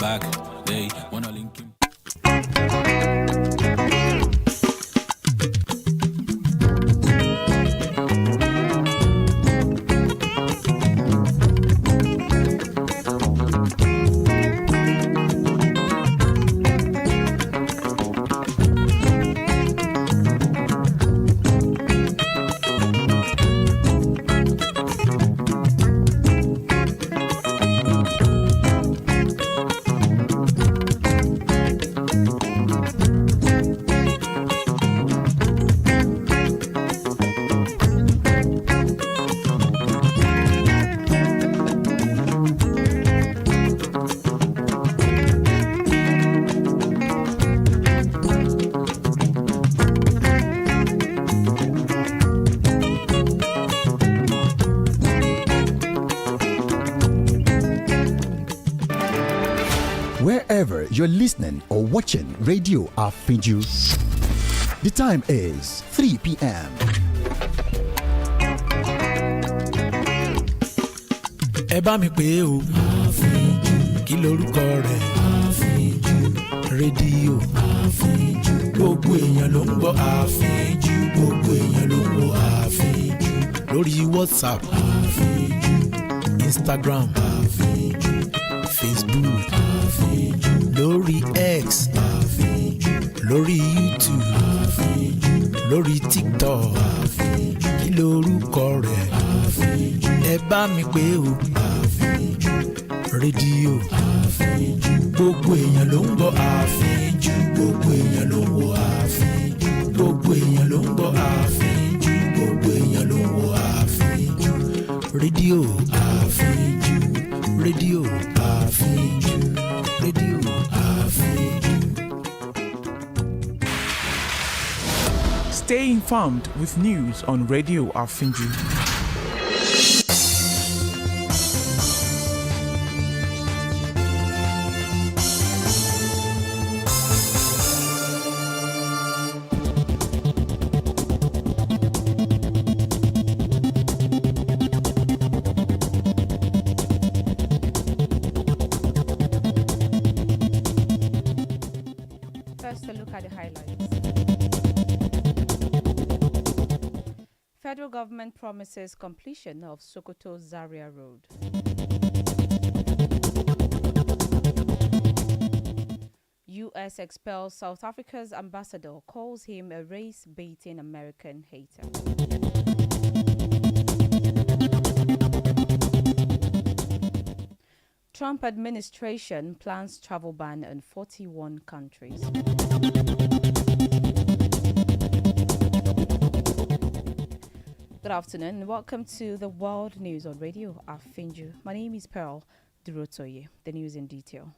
back. They wanna link him. Wherever you're listening or watching Radio Afiju, the time is 3 p.m. Ẹ bá mi pè o. Àfíjù. Kí lorúkọ rẹ̀? Àfíjù. Rédíò. Àfíjù. Gbogbo èèyàn ló ń gbọ́ àfíjù. Gbogbo èèyàn ló ń gbọ́ àfíjù. Lórí WhatsApp. Àfíjù. Instagram. Àfíjù. Facebook. Àfíjù. Lórí X. Àfíjù. Lórí YouTube. Àfíjù. Lórí TikTok. Àfíjù. Kí lorúkọ rẹ̀? Àfíjù. Ẹ bá mi pè o. Àfíjù. Rédíò. Àfíjù. Gbogbo èèyàn ló ń gbọ́ àfíjù. Gbogbo èèyàn ló ń gbọ́ àfíjù. Gbogbo èèyàn ló ń gbọ́ àfíjù. Gbogbo èèyàn ló ń gbọ́ àfíjù. Rédíò àfíjù. Rédíò àfíjù. Rédíò àfíjù. Stay informed with news on Radio Afiju. First, a look at the highlights. Federal government promises completion of Sokoto Zaria Road. U.S. expels South Africa's ambassador, calls him a race-baiting American hater. Trump administration plans travel ban in 41 countries. Good afternoon and welcome to the World News on Radio Afiju. My name is Pearl Durotoye. The news in detail.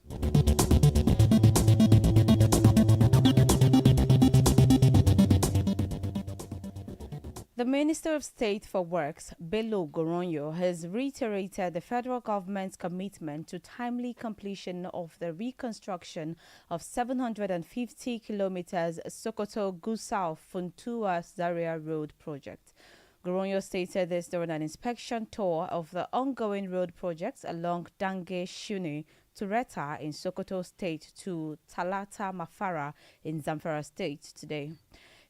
The Minister of State for Works, Bello Goronyo, has reiterated the federal government's commitment to timely completion of the reconstruction of 750 kilometers Sokoto-Gusau-Funtua Zaria Road project. Goronyo stated this during an inspection tour of the ongoing road projects along Dange-Shuni to Reta in Sokoto State to Talata Mafara in Zamfara State today.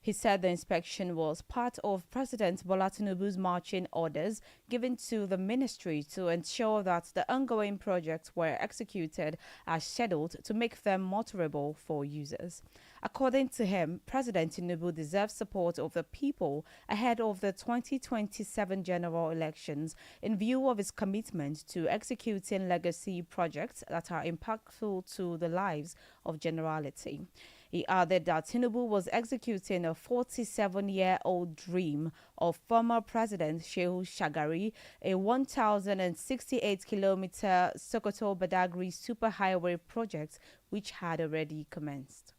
He said the inspection was part of President Bola Tinubu's marching orders given to the ministry to ensure that the ongoing projects were executed as scheduled to make them motorable for users. According to him, President Tinubu deserves support of the people ahead of the 2027 general elections in view of his commitment to executing legacy projects that are impactful to the lives of generality. He added that Tinubu was executing a 47-year-old dream of former President Shehu Shagari, a 1,068-kilometer Sokoto-Badagry superhighway project which had already commenced.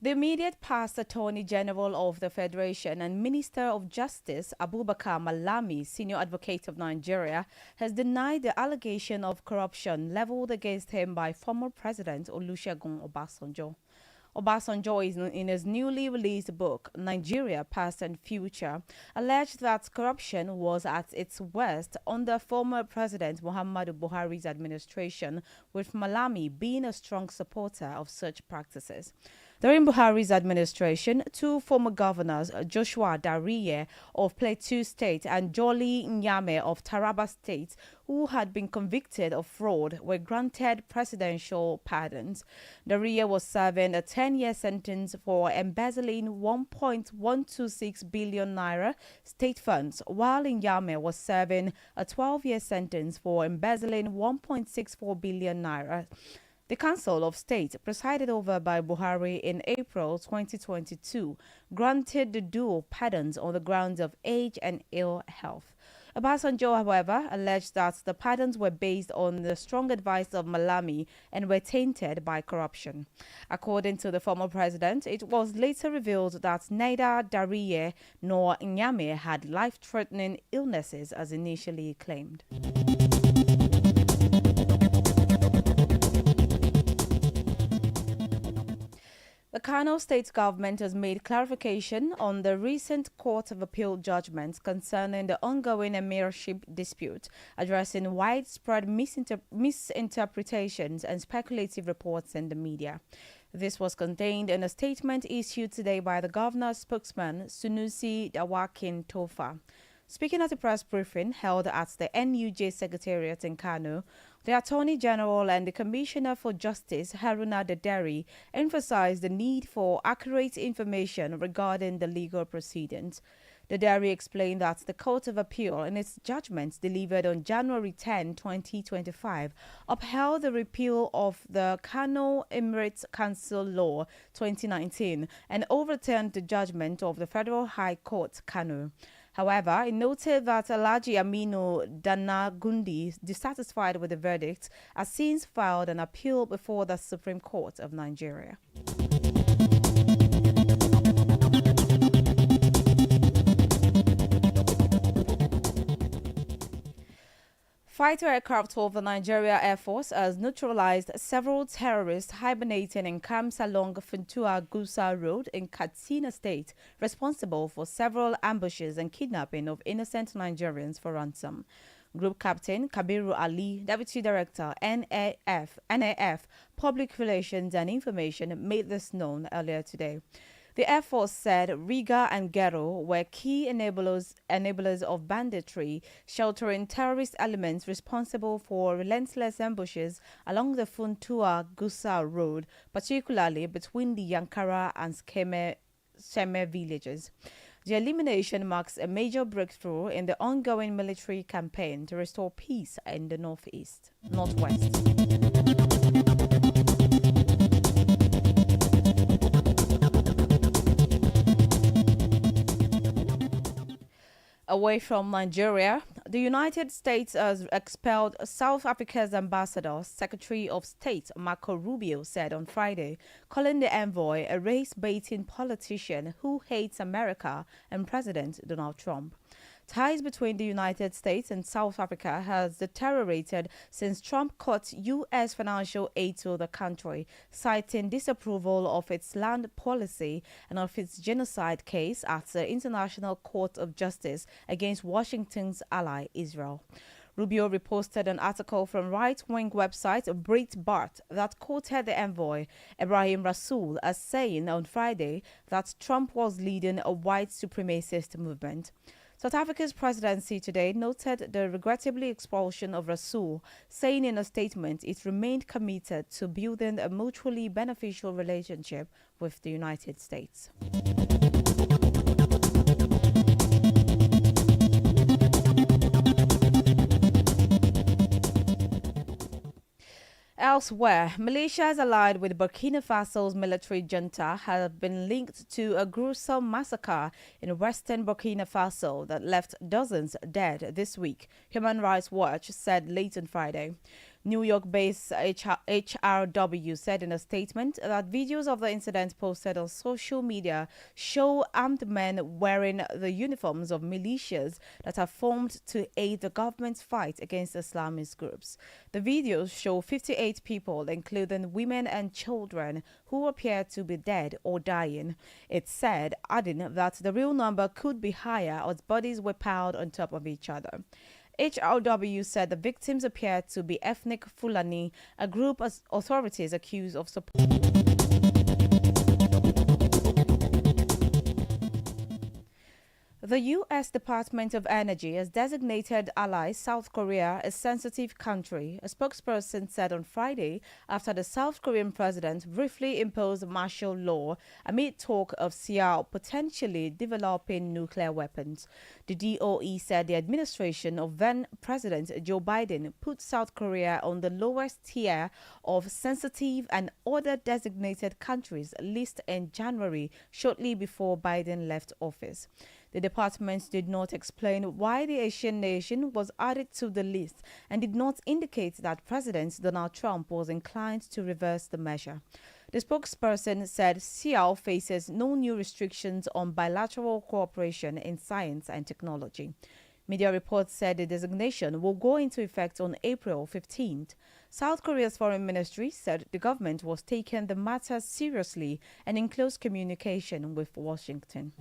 The immediate past Attorney General of the Federation and Minister of Justice Abubakar Malami, Senior Advocate of Nigeria, has denied the allegation of corruption leveled against him by former President Olusegun Obasanjo. Obasanjo, in his newly released book, Nigeria, Past and Future, alleged that corruption was at its worst under former President Muhammadu Buhari's administration, with Malami being a strong supporter of such practices. During Buhari's administration, two former governors, Joshua Dariye of Plateau State and Jolly Nyame of Taraba State, who had been convicted of fraud, were granted presidential pardons. Dariye was serving a 10-year sentence for embezzling 1.126 billion naira state funds, while Nyame was serving a 12-year sentence for embezzling 1.64 billion naira. The Council of State, presided over by Buhari in April 2022, granted the duo pardons on the grounds of age and ill health. Obasanjo, however, alleged that the pardons were based on the strong advice of Malami and were tainted by corruption. According to the former president, it was later revealed that neither Dariye nor Nyame had life-threatening illnesses as initially claimed. The Kano state government has made clarification on the recent Court of Appeal judgments concerning the ongoing emirship dispute, addressing widespread misinterpretations and speculative reports in the media. This was contained in a statement issued today by the governor's spokesman, Sunusi Dawakin Tofa. Speaking at a press briefing held at the NUJ Secretariat in Kano, the Attorney General and the Commissioner for Justice, Haruna Dederi, emphasized the need for accurate information regarding the legal proceedings. Dederi explained that the Court of Appeal, in its judgment delivered on January 10, 2025, upheld the repeal of the Kano Emirates Council Law 2019 and overturned the judgment of the Federal High Court, Kano. However, it noted that Alhaji Aminu Danagundi, dissatisfied with the verdict, has since filed an appeal before the Supreme Court of Nigeria. Fighter aircraft of the Nigeria Air Force has neutralized several terrorists hibernating in camps along Funtua Gusa Road in Katsina State, responsible for several ambushes and kidnapping of innocent Nigerians for ransom. Group Captain Kabiru Ali, Deputy Director, NAF, Public Relations and Information, made this known earlier today. The Air Force said Riga and Gero were key enablers of banditry, sheltering terrorist elements responsible for relentless ambushes along the Funtua Gusa Road, particularly between the Yankara and Sheme villages. The elimination marks a major breakthrough in the ongoing military campaign to restore peace in the northwest. Away from Nigeria, the United States has expelled South Africa's ambassador, Secretary of State Marco Rubio said on Friday, calling the envoy a race-baiting politician who hates America and President Donald Trump. Ties between the United States and South Africa has deteriorated since Trump cut U.S. financial aid to the country, citing disapproval of its land policy and of its genocide case at the International Court of Justice against Washington's ally, Israel. Rubio reposted an article from right-wing website Breitbart that quoted the envoy, Ibrahim Rasool, as saying on Friday that Trump was leading a white supremacist movement. South Africa's presidency today noted the regrettable expulsion of Rasool, saying in a statement it remained committed to building a mutually beneficial relationship with the United States. Elsewhere, militias allied with Burkina Faso's military junta have been linked to a gruesome massacre in western Burkina Faso that left dozens dead this week, Human Rights Watch said late on Friday. New York-based HRW said in a statement that videos of the incident posted on social media show armed men wearing the uniforms of militias that are formed to aid the government's fight against Islamist groups. The videos show 58 people, including women and children, who appear to be dead or dying. It said, adding that the real number could be higher as bodies were piled on top of each other. HRW said the victims appeared to be ethnic Fulani, a group as authorities accused of support. The U.S. Department of Energy has designated ally South Korea a sensitive country, a spokesperson said on Friday after the South Korean president briefly imposed martial law amid talk of Seoul potentially developing nuclear weapons. The DOE said the administration of then President Joe Biden put South Korea on the lowest tier of sensitive and other designated countries list in January, shortly before Biden left office. The department did not explain why the Asian nation was added to the list and did not indicate that President Donald Trump was inclined to reverse the measure. The spokesperson said Seoul faces no new restrictions on bilateral cooperation in science and technology. Media reports said the designation will go into effect on April 15th. South Korea's foreign ministry said the government was taking the matter seriously and in close communication with Washington.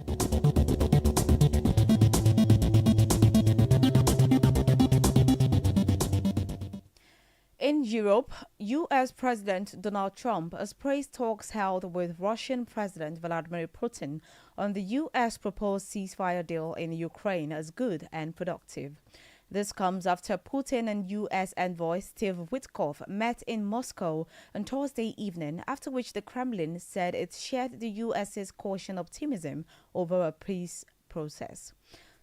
In Europe, U.S. President Donald Trump has praised talks held with Russian President Vladimir Putin on the U.S. proposed ceasefire deal in Ukraine as good and productive. This comes after Putin and U.S. envoy Steve Witkoff met in Moscow on Thursday evening, after which the Kremlin said it shared the U.S.'s cautious optimism over a peace process.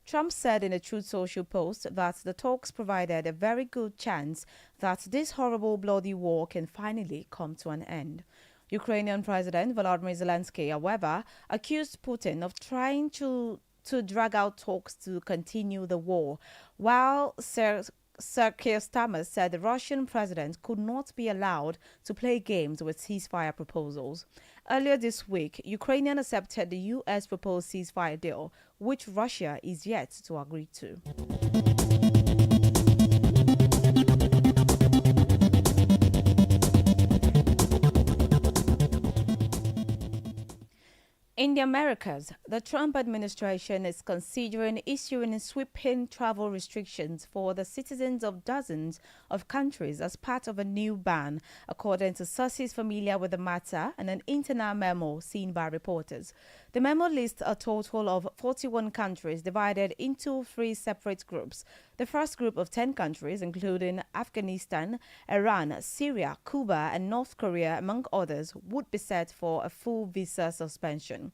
Trump said in a Truth Social post that the talks provided a very good chance that this horrible bloody war can finally come to an end. Ukrainian President Volodymyr Zelensky, however, accused Putin of trying to drag out talks to continue the war, while Sir Keir Starmer said the Russian president could not be allowed to play games with ceasefire proposals. Earlier this week, Ukraine accepted the U.S. proposed ceasefire deal, which Russia is yet to agree to. In the Americas, the Trump administration is considering issuing sweeping travel restrictions for the citizens of dozens of countries as part of a new ban, according to sources familiar with the matter and an internal memo seen by reporters. The memo lists a total of 41 countries divided into 3 separate groups. The first group of 10 countries, including Afghanistan, Iran, Syria, Cuba, and North Korea, among others, would be set for a full visa suspension.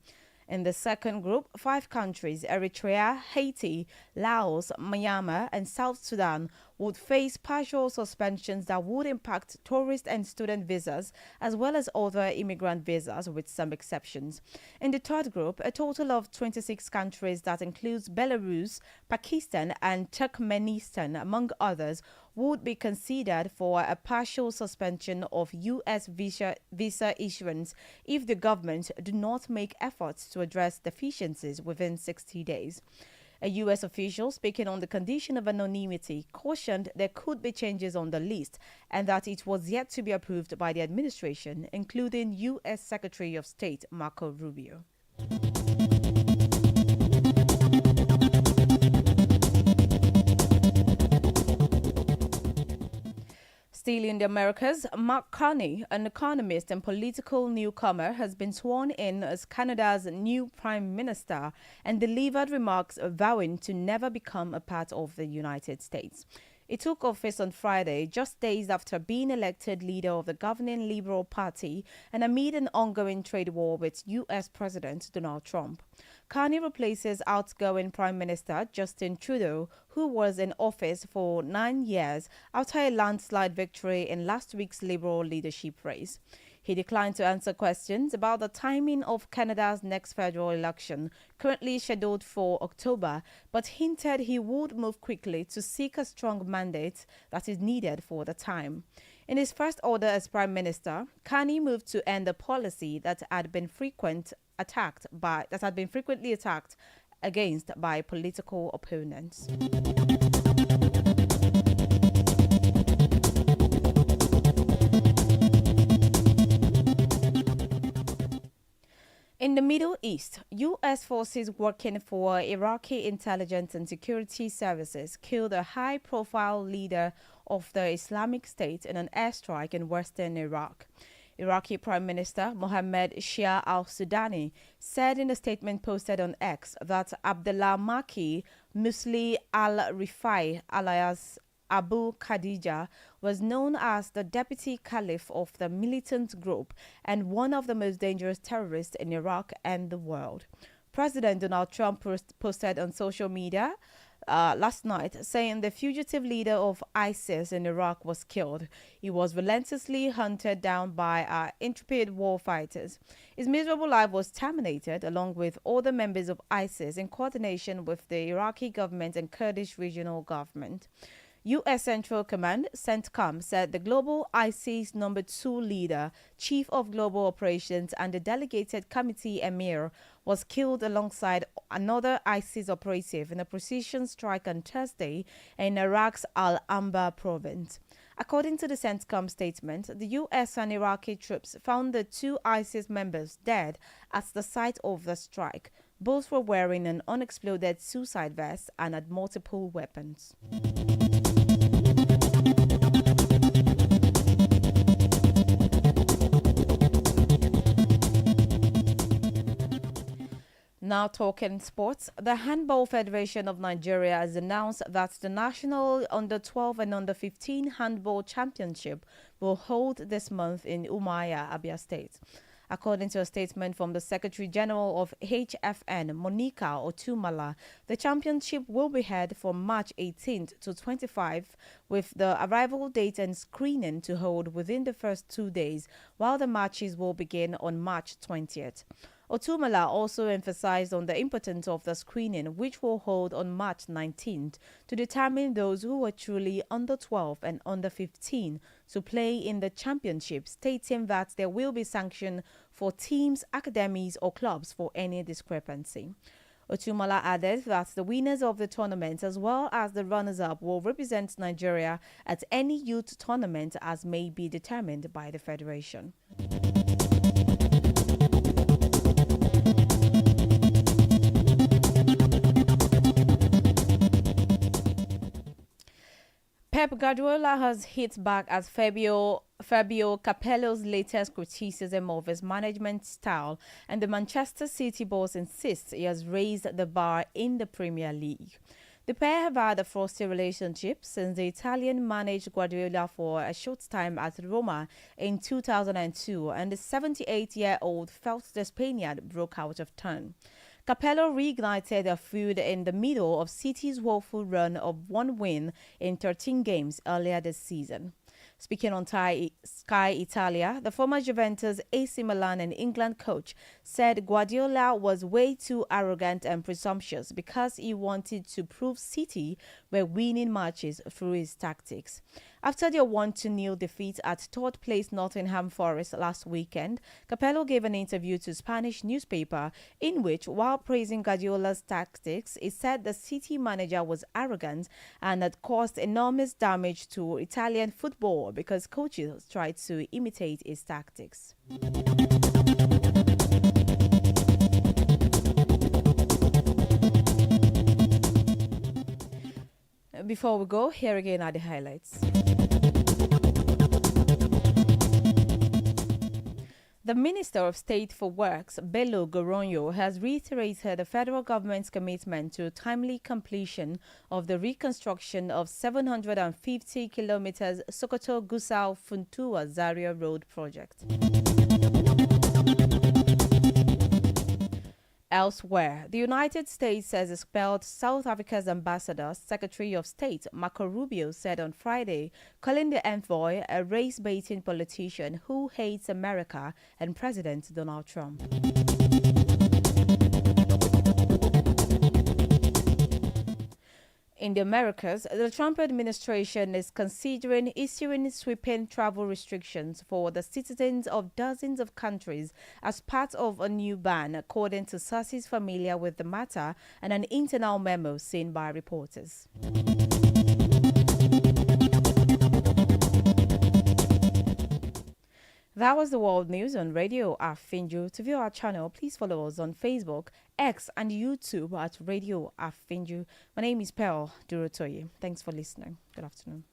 In the second group, 5 countries, Eritrea, Haiti, Laos, Myanmar, and South Sudan, would face partial suspensions that would impact tourist and student visas, as well as other immigrant visas, with some exceptions. In the third group, a total of 26 countries that includes Belarus, Pakistan, and Turkmenistan, among others, would be considered for a partial suspension of U.S. visa issuance if the government do not make efforts to address deficiencies within 60 days. A U.S. official speaking on the condition of anonymity cautioned there could be changes on the list and that it was yet to be approved by the administration, including U.S. Secretary of State Marco Rubio. Still in the Americas, Mark Carney, an economist and political newcomer, has been sworn in as Canada's new Prime Minister and delivered remarks vowing to never become a part of the United States. He took office on Friday, just days after being elected leader of the governing Liberal Party and amid an ongoing trade war with U.S. President Donald Trump. Carney replaces outgoing Prime Minister Justin Trudeau, who was in office for 9 years after a landslide victory in last week's Liberal leadership race. He declined to answer questions about the timing of Canada's next federal election, currently scheduled for October, but hinted he would move quickly to seek a strong mandate that is needed for the time. In his first order as Prime Minister, Carney moved to end a policy that had been frequently attacked against by political opponents. In the Middle East, U.S. forces working for Iraqi intelligence and security services killed a high-profile leader of the Islamic State in an airstrike in western Iraq. Iraqi Prime Minister Mohammed Shia al-Sudani said in a statement posted on X that Abdullah Maki Musli al-Rifai alias Abu Khadija was known as the deputy caliph of the militant group and one of the most dangerous terrorists in Iraq and the world. President Donald Trump posted on social media last night saying the fugitive leader of ISIS in Iraq was killed. He was relentlessly hunted down by intrepid war fighters. His miserable life was terminated along with other members of ISIS in coordination with the Iraqi government and Kurdish regional government. U.S. Central Command, CENTCOM, said the global ISIS number 2 leader, chief of global operations and the delegated committee emir was killed alongside another ISIS operative in a precision strike on Thursday in Iraq's Al-Anbar province. According to the CENTCOM statement, the U.S. and Iraqi troops found the 2 ISIS members dead at the site of the strike. Both were wearing an unexploded suicide vest and had multiple weapons. Now talking sports, the Handball Federation of Nigeria has announced that the National Under-12 and Under-15 Handball Championship will hold this month in Umuahia, Abia State. According to a statement from the Secretary General of HFN, Monica Otumala, the championship will be held from March 18th to 25th, with the arrival date and screening to hold within the first 2 days, while the matches will begin on March 20th. Otumala also emphasized on the importance of the screening, which will hold on March 19th, to determine those who are truly under 12 and under 15 to play in the championship, stating that there will be sanction for teams, academies or clubs for any discrepancy. Otumala added that the winners of the tournament as well as the runners-up will represent Nigeria at any youth tournament as may be determined by the federation. Pep Guardiola has hit back at Fabio Capello's latest criticism of his management style, and the Manchester City boss insists he has raised the bar in the Premier League. The pair have had a frosty relationship since the Italian managed Guardiola for a short time at Roma in 2002, and the 78-year-old felt the Spaniard broke out of turn. Capello reignited a feud in the middle of City's woeful run of 1 win in 13 games earlier this season. Speaking on Sky Italia, the former Juventus, AC Milan and England coach said Guardiola was way too arrogant and presumptuous because he wanted to prove City were winning matches through his tactics. After their 1-0 defeat at third place Nottingham Forest last weekend, Capello gave an interview to a Spanish newspaper in which, while praising Guardiola's tactics, he said the City manager was arrogant and had caused enormous damage to Italian football because coaches tried to imitate his tactics. Before we go, here again are the highlights. The Minister of State for Works, Bello Goronyo, has reiterated the federal government's commitment to timely completion of the reconstruction of 750 kilometers Sokoto-Gusau-Funtua Zaria Road project. Elsewhere, the United States has expelled South Africa's ambassador. Secretary of State Marco Rubio said on Friday, calling the envoy a race-baiting politician who hates America and President Donald Trump. In the Americas, the Trump administration is considering issuing sweeping travel restrictions for the citizens of dozens of countries as part of a new ban, according to sources familiar with the matter and an internal memo seen by reporters. That was the world news on Radio Afinju. To view our channel, please follow us on Facebook, X, and YouTube at Radio Afinju. My name is Pearl Durotoye. Thanks for listening. Good afternoon.